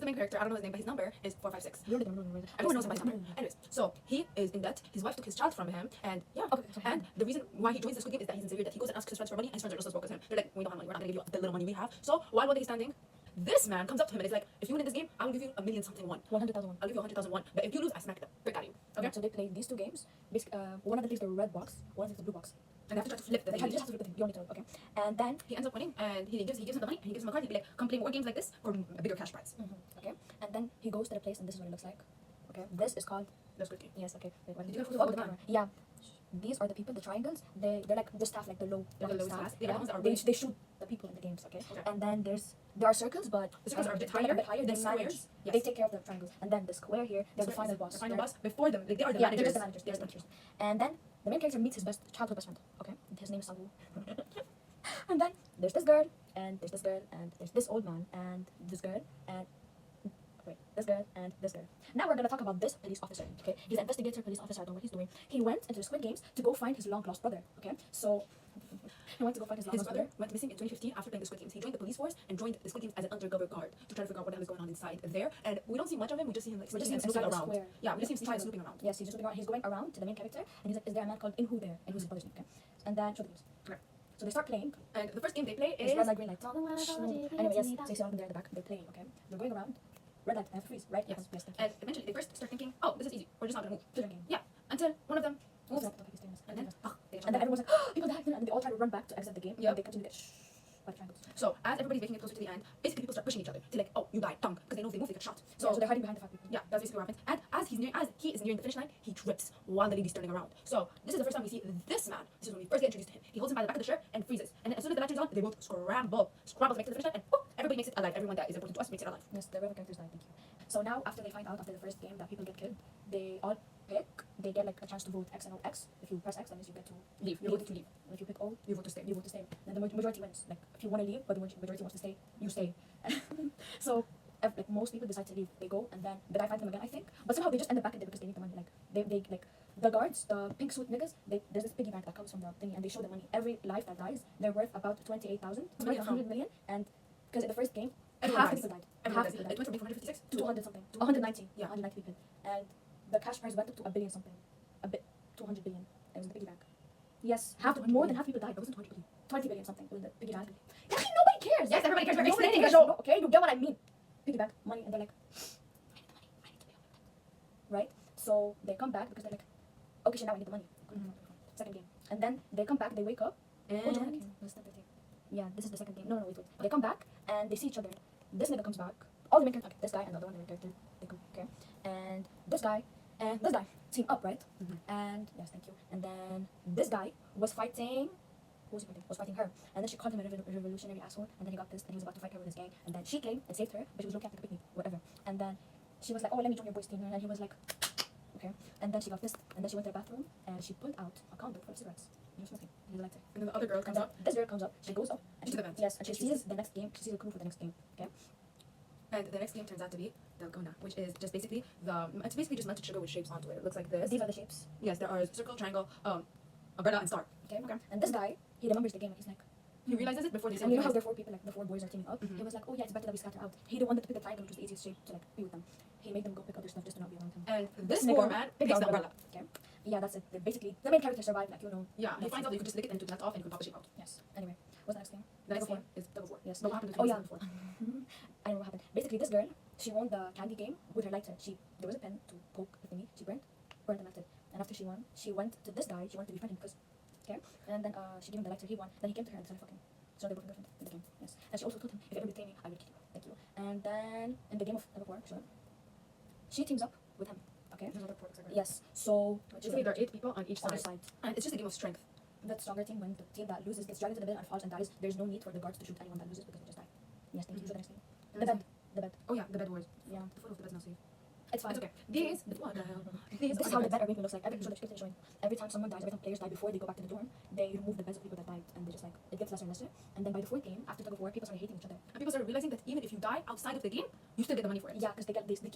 the main character. I don't know his name, but his number is 456. You already don't know. Everyone knows him by his number. Anyways, so he is in debt. His wife took his child from him, and yeah. Okay. And the reason why he joins the Squid Game is that he's in severe debt. He goes and asks his friends for money, and his friends are just as broke as him. They're like, we don't have money. We're not gonna give you the little money we have. So while one day he's standing, this man comes up to him and is like, if you win in this game, I will give you 1,000,000 something won. 100,000 won. I'll give you 100,000 won. But if you lose, I smack the brick out of you. Okay. So they play these two games. Basically, one of them takes the red box, one of them takes the blue box. And they have to try to flip the They thing. just have to flip the thing. You only turn. Okay. And then He ends up winning, and he gives him the money, and he gives him a card. He'd be like, come play more games like this for a bigger cash prize. okay. And then he goes to the place, and this is what it looks like. Okay. This is called. That's good game. Yes. Okay. Wait. What Did you have to oh, follow the the camera. Yeah. These are the people, the triangles. They're like the staff, like the low Like the level low staff. class. The Yeah. other ones are They, really- they shoot the people in the games. Okay. Okay. And then there are circles, but The circles are a bit they're higher. They The manage. squares, yes. They take care of the triangles. And then the square here, they're the Square final is boss. The final They're- boss before them. Like, they are the Yeah, managers. they're just the managers. They're the managers. And then the main character meets his childhood best friend. Okay. His name is Sabu. And then there's this girl, and there's this girl, and there's this old man, and this girl, and wait, this girl, and this girl. Now we're gonna talk about this police officer. Okay, he's an investigator police officer. I don't know what he's doing. He went into the Squid Games to go find his long lost brother. Okay, so he went to go find his long His lost brother brother. went missing in 2015 after playing the Squid Games. He joined the police force and joined the Squid Games as an undercover guard to try to figure out what the hell is going on inside there. And we don't see much of him. We just see him like We just sneaking see and him snooping inside the around. square. Yeah, we just see him sneaking and Triangle. snooping around. Yes, he's just looking around. He's going around to the main character, and he's like, "Is there a man called In Who there?" And who's his brother's name? Okay, and then show the games. Okay. So they start playing. And the first game they play It's is red light, green light. Anyway, yes. So you see all of them there at the back. They're playing. Okay, they're going around. Red light. I have to freeze. Right? Yes. Yes. Thank you. and eventually they first start thinking, oh, this is easy. We're just not gonna move. Children game. Yeah, until one of them moves, Stop, stop, he's doing this. and then they And then everyone's like, oh, people died, and they all try to run back to exit the game. Yep. And they continue to get by triangles. So as everybody's making it closer to the end, basically people start pushing each other to like, oh, you died, tongue, because they know if they move, they get shot. So they're hiding behind the five people. Yeah, that's basically what happens. And as he is nearing the finish line, he trips while the lady's turning around. So this is the first time we see this man. This is when we first get introduced to him. He holds him by the back of the shirt and freezes. And then as soon as the light turns on, they both scramble to make it to the finish line, and poof, everybody makes it alive. Everyone that is important to us makes it alive. Yes, the river characters died. Thank you. So now, after they find out after the first game that people get killed, they all pick. They get like a chance to vote X and O. X. If you press X, that means you get to Leave. You're You voted voted to leave. And if you pick O, You vote to stay. you vote to stay. Then the majority wins. Like if you want to leave, but the majority wants to stay, you stay. So like most people decide to leave. They go, and then the guy finds them again, I think. But somehow they just end up back in there because they need the money. Like they like the guards, the pink suit niggas. There's this piggy bank that comes from the thingy, and they show the money. Every life that dies, they're worth about 28,000, How many 100 million. And because in the first game, Everyone half the dies. people died. Everyone Half dies. the It people went died. from 156 To to 200 something. 190. Yeah. 190 people. And the cash prize went up to a billion something. 200 billion. It was in the piggy bank. Yes, more than half people died. It wasn't 20 billion. 20 billion something. It was in the piggy bank. Yeah, nobody cares. Yes, everybody cares. We're Nobody explaining the cares. show. No, okay, you get what I mean. Piggy bank, money, and they're like, I need the money. I need to be on that. Right? So they come back because they're like, okay, so now I need the money. Second game. And then they come back, they wake up. And Oh, Joanna came. That's not the thing. Yeah, this is the second game. No, wait. They come back and they see each other. This nigga comes back. All the main characters, this guy and the other one, the main character, they come, okay? And this guy team up, right? And yes, thank you. And then this guy was fighting. Who was he fighting? Was fighting her. And then she called him a revolutionary asshole. And then he got pissed and he was about to fight her with his gang. And then she came and saved her, but she was looking at like a picnic, whatever. And then she was like, oh, let me join your boys' team. And he was like, okay. And then she got pissed. And then she went to the bathroom and she pulled out a condom full of cigarettes. He was smoking. He liked it. and then the other girl And comes then up, this girl comes up. She goes up. And To the vent. Yes, and she She sees the next game. She sees the crew for the next game. Okay. and the next game turns out to be Dalgona, which is just basically it's basically just melted sugar with shapes onto it. It looks like this. These are the shapes. Yes, there are circle, triangle, umbrella, and star. Okay. Okay. And this guy, he remembers the game and he's like, He realizes it before they say and you know how what the four people, like the four boys are teaming up. Mhm. He was like, oh yeah, it's better that we scatter out. He the one that picked the triangle, which was the easiest shape to like be with them. He made them go pick other stuff just to not be around him. And this nigga poor man picked picks the umbrella. Okay. Yeah, that's it. They're basically the main character survived, like you know. Yeah, he That's finds it. out that you can just lick it and to that off and you can pop the shape out. Yes. Anyway, what's the next thing? The next Double game is double four. Yes. But what happened to Oh the yeah. before? I know what happened. Basically, this girl, she won the candy game with her lighter. There was a pen to poke the thingy. She burned and melted. And after she won, she went to this guy. She wanted to befriend him because, okay. And then she gave him the lighter. He won. Then he came to her and started fucking. So they were girlfriend in the game. Yes. And she also told him, if you ever betray me, I will kill you. Thank you. And then in the game of number 4, sure, she teams up with him. Okay. There's another pork segment. Yes. So Basically, there are 8 people on each on the side. side. And it's just a game of strength. The stronger team, when the team that loses gets dragged into the middle and falls and dies, there's no need for the guards to shoot anyone that loses because they just die. Yes, thank you. So the next thing. The bed. The bed. Oh yeah, the bed wars. Yeah. The photo of the bed's not safe. It's fine. It's okay. These, what the hell? These This is are how the the bed beds. arrangement looks like. Every episode showing. Every time someone dies, every time players die before they go back to the dorm, they remove the beds of people that died, and they just like it gets lesser and lesser. And then by the 4th game, after tug of war, people start hating each other. And people start realizing that even if you die outside of the game, you still get the money for it. Yeah, because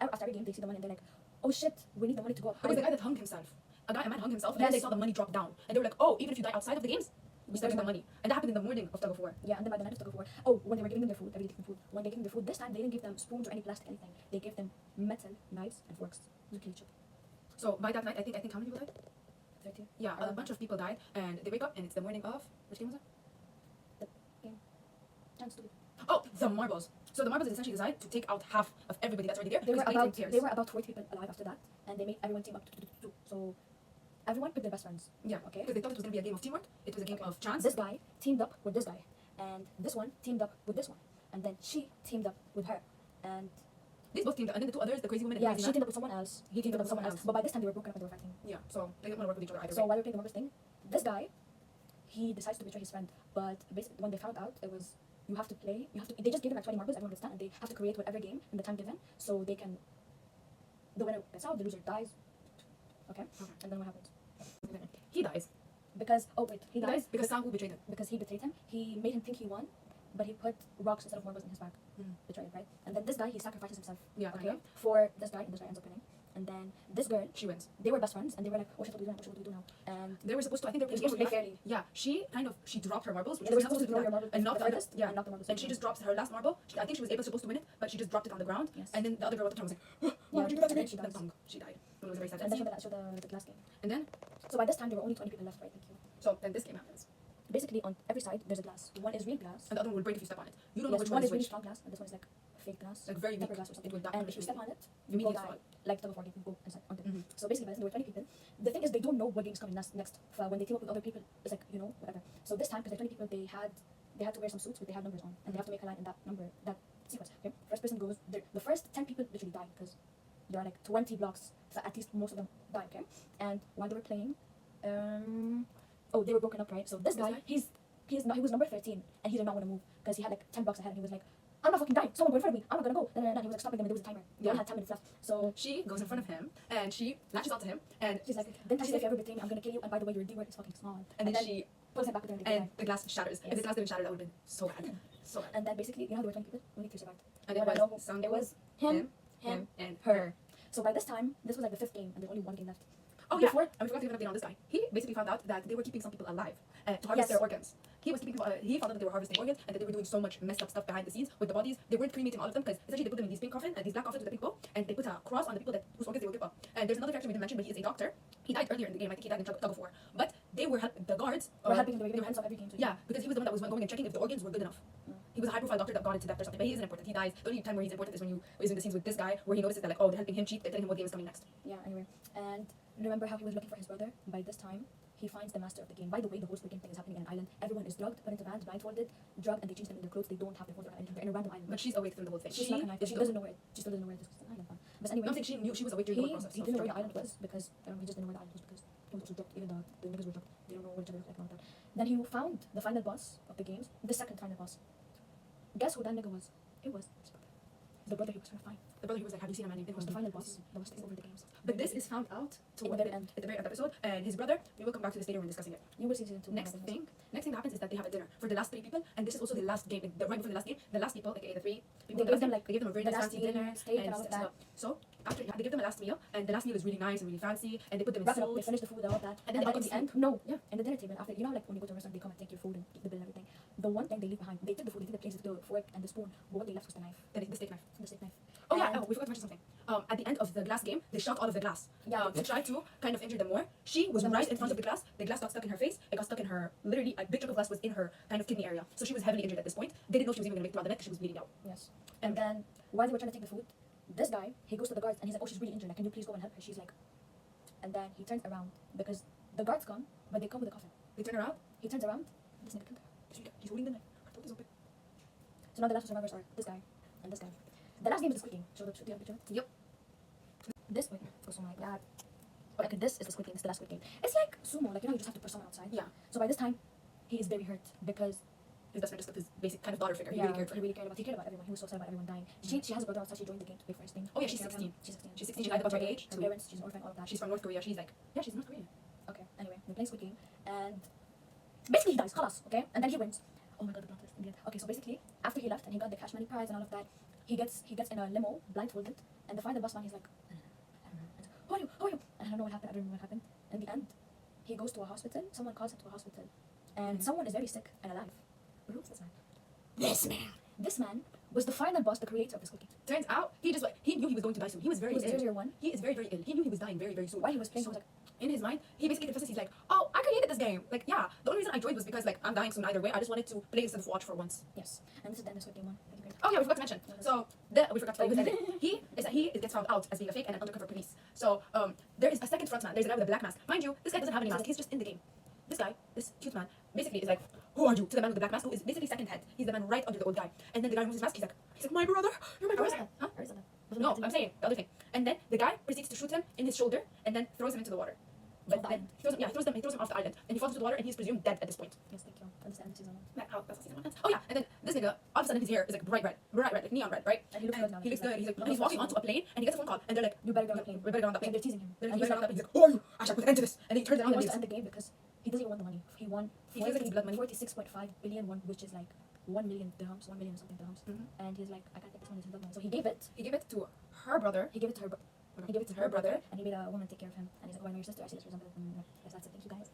after every game they see the money and they're like, oh shit, we need the money to go up Because the higher. guy that hung himself, a man hung himself, and Yes. then they saw the money drop down. And they were like, oh, even if you die outside of the games, We started the money. And that happened in the morning of tug of war. Yeah, and then by the night of tug of war, oh, when they were giving them their food, everybody gave them food. When they gave them their food, this time they didn't give them spoons or any plastic anything. They gave them metal knives and forks to kill each other. So by that night, I think how many people died? 30. Yeah, a bunch of people died, and they wake up, and it's the morning of which game was it? Sounds stupid. Oh, the marbles. So the marbles is essentially designed to take out half of everybody that's already there. They were It's played in about pairs. 40 people alive after that, and they made everyone team up to. So everyone picked their best friends. Yeah, Okay. because they thought it was gonna be a game of teamwork. It was a game Okay. of chance. This guy teamed up with this guy, and this one teamed up with this one, and then she teamed up with her, and These both teamed up, and then the two others, the crazy woman and yeah, the she crazy teamed man. up with someone else. He teamed up with someone else. But by this time they were broken up and they were fighting. Yeah, so they didn't want to work with each other either So way. while we we're playing the marbles thing, this guy, he decides to betray his friend. But basically, when they found out, it was you have to play. They just gave them like 20 marbles. Everyone gets 10, and they have to create whatever game in the time given, so they can. The winner gets out. The loser dies. Okay. Okay. And then what happens? He dies. Because he dies because Sangu betrayed him. because he betrayed him. He made him think he won, but he put rocks instead of marbles in his bag. Betrayed, right? And then this guy, he sacrifices himself. Yeah, Okay. okay. For this guy, and this guy ends up winning. And then this girl, She wins. they were best friends, and they were like, "Oh shit, what do we do now? What do we do now?" And They were supposed to. I think they were the game supposed was to. played fairly. Yeah, she dropped her marbles, which They was were not supposed to do throw that, your marbles and knocked the the other. furthest, Yeah, and knock the marbles. and she just drops her last marble. I think she was supposed to win it, but she just dropped it on the ground. Yes. And then the other girl at the time was like, "Why Yeah, would you do that to and me?" then she Then dies. bong, she died. It was a very sad And then scene. show the glass game. And then, So by this time, there were only 20 people left, right? Thank you. so then this game happens, Basically, on every side, there's a glass. One is real glass. and the other one will break if you step on it. You don't know Yes, which one one is is really which. strong glass, and this one is like fake glass. Like very Pepper weak. glass or something. It will And if you step on it, you Immediately will die. fall. Like tug of war game, you go inside onto it. Mhm. So basically, by the time there were 20 people, the thing is they don't know what game's coming next. When they team up with other people, it's like whatever. So this time, because there are 20 people, they had to wear some suits, but they had numbers on, and they have to make a line in that number, that sequence. Okay, first person goes. The first 10 people literally die because there are like 20 blocks, so at least most of them die. Okay, and while they were playing, they were broken up, right? So this guy, he was number 13, and he did not want to move because he had like 10 blocks ahead, and he was like, "I'm not fucking dying. Someone go in front of me. I'm not gonna go." And he was like stopping them, and there was a timer. They only had 10 minutes left. So She goes in front of him, and she latches onto him, and she's like, "Then if you ever betray me, I'm gonna kill you. And by the way, your D word is fucking small." and then she pulls him back with her, and they and die. the glass shatters. If Yes. the glass didn't shatter, that would have been so bad, so bad. And then basically, you know how there were 20 people? Only 3 survived. And When I it know was who- Sangu, it was him, and her. So by this time, this was like the 5th game, and there's only 1 game left. Oh yeah, Before- and we forgot to give an update on this guy. He basically found out that they were keeping some people alive to harvest Yes. their organs. He was keeping people. He found out that they were harvesting organs and that they were doing so much messed up stuff behind the scenes with the bodies. They weren't cremating all of them because essentially they put them in these pink coffins and these black coffins with a pink bow, and they put a cross on the people whose organs they will give up. And there's another character we didn't mention, but he is a doctor. He died earlier in the game. I think he died in tug of war. But they were the guards. We're helping they the were hands of every game. Yeah, because he was the one that was going and checking if the organs were good enough. He was a high-profile doctor that got into depth or something, but he isn't important. He dies. The only time where he's important is when you is in the scenes with this guy, where he notices that like, oh, they're helping him cheat. They're telling him what game is coming next. Yeah, anyway. And remember how he was looking for his brother? By this time, he finds the master of the game. By the way, the whole Squid Game thing is happening in an island. Everyone is drugged, put into vans, blindfolded, drugged, and they change them in their clothes. They don't have their phones or anything. They're in a random island. But she's awake through the whole thing. She's not a knife. She doesn't know where. She still doesn't know where this is an island. But anyway, No, I'm saying she knew she was awake during the whole process. he of didn't know where the story. island was because he just didn't know where the island was because he was also drugged. Even the niggas were drugged. They don't know what each other look like and all that. Then he found the final boss of the games, the second final boss. Guess who that nigga was? It was his brother. The brother he was trying to find. The brother who was like, have you seen a man named? It was the final boss that was taking over the games. But this is found out In the toward very end. at the very end of the episode, and his brother. We will come back to this later when discussing it. You will see season 2. Next thing that happens is that they have a dinner for the last 3 people, and this is also the last game. Right before the last game, the last people, aka the 3 people, They gave them, they give them a very the nice last fancy meal, dinner steak and all of that. stuff. So after they give them a last meal, and the last meal is really nice and really fancy, and they put them in Wrap it up, they suits. finish the food and all that. And then And they then all in go the end, to no, Yeah. in the dinner table, after, you know, like when you go to a restaurant, they come and take your food and eat the bill and everything. The one thing they leave behind, they took the food, they took the plates, the fork and the spoon, but what they left was the knife, The steak knife. the steak knife. Oh yeah, And- we forgot to mention something. At the end of the glass game, they shot all of the glass. Yeah. To try to kind of injure them more. She was Then right most in front of the glass. The glass got stuck in her face. It got stuck in her. Literally, a big chunk of glass was in her kind of kidney area. So she was heavily injured at this point. They didn't know she was even gonna make it throughout the neck. She was bleeding out. Yes. And then while they were trying to take the food, this guy, he goes to the guards and he's like, "Oh, she's really injured. Like, can you please go and help her?" She's like, and then he turns around because the guards come, but they come with a coffin. They turn around. He turns around, this nigga killed her. He's holding the knife. Her throat is open. So now the last two survivors are this guy and this guy. The last game is the Squid Game. Show the picture. Yep. This wait, it's also like that. Okay, this is the Squid Game. It's the last Squid Game. It's like sumo. Like, you know, you just have to push someone outside. Yeah. So by this time, he is very hurt because His best friend just got his basic kind of daughter figure. He yeah, really cared for he her. really cared about. He cared about everyone. He was so sad about everyone dying. She has a brother outside. She joined the game to pay for his thing. Oh, yeah, she's She cared about 16. him. She's 16. She's 16. She lied about her age. Her parents. She's an orphan. All of that. She's from North Korea. She's like, yeah, she's North Korean. Okay. Anyway, we're playing Squid Game and basically he dies. Khalas. Okay, and then he wins. Oh my god, the plot twist in the end. Okay, so basically after he left and he got the cash money prize and all of that, he gets in a limo blindfolded, and the final boss man, he's like, "Who are you? Who are you?" And I don't know what happened. I don't remember what happened. In the end, he goes to a hospital. Someone calls him to a hospital, and someone is very sick and alive. But who's this man? This man. This man was the final boss, the creator of the Squid Game. Turns out he knew he was going to die soon. He was very He was ill. 001. He is very, very ill. He knew he was dying very, very soon. While he was playing, So, he was like, in his mind, he basically confesses, he's like, oh, I created this game. Like, yeah, the only reason I joined was because, like, I'm dying soon either way. I just wanted to play instead of watch for once. yes. And this is the end of Squid Game 1. That'd be great. Oh, yeah, we forgot to mention. So, we forgot to tell you this ending. He gets found out as being a fake and an undercover police. So, there is a second frontman. There's a guy with a black mask. Mind you, this guy doesn't have any mask. He's just in the game. This guy, this cute man, basically is like, who are you? To the man with the black mask, who is basically second head. He's the man right under the old guy. And then the guy removes his mask. He's like, my brother, you're my brother. Huh? Where is that? No, I'm saying the other thing. And then the guy proceeds to shoot him in his shoulder and then throws him into the water. But Off the then he throws him off the island. And he falls into the water and he's presumed dead at this point. Yes, thank you. That's the end of season 1. Like, how that's how season 1 ends. Oh yeah, and then this nigga, all of a sudden his hair is like bright red, like neon red, right? And he looks good now. He looks good. He's like, No, and he's no, walking no. onto a plane and he gets a phone call and they're like, You better get on the plane. we better get on that And plane. they're teasing him. They're And like, he's on like, that plane. He's like, who are you? I shall put an end to this. And he turns he around and wants to leaves. end the game because he doesn't even want the money. He won He feels like he's blood money. 46.5 billion, which is like 1 million dirhams, 1 million something dirhams. Mhm. And he's like, I can't take this money, it's blood money. So he gave it. He gave it to her brother. He gave it to her. He gave it to her brother, and he made a woman take care of him. And he's like, oh, I know your sister. I see this resemblance. Yes, that's it. Thank you guys.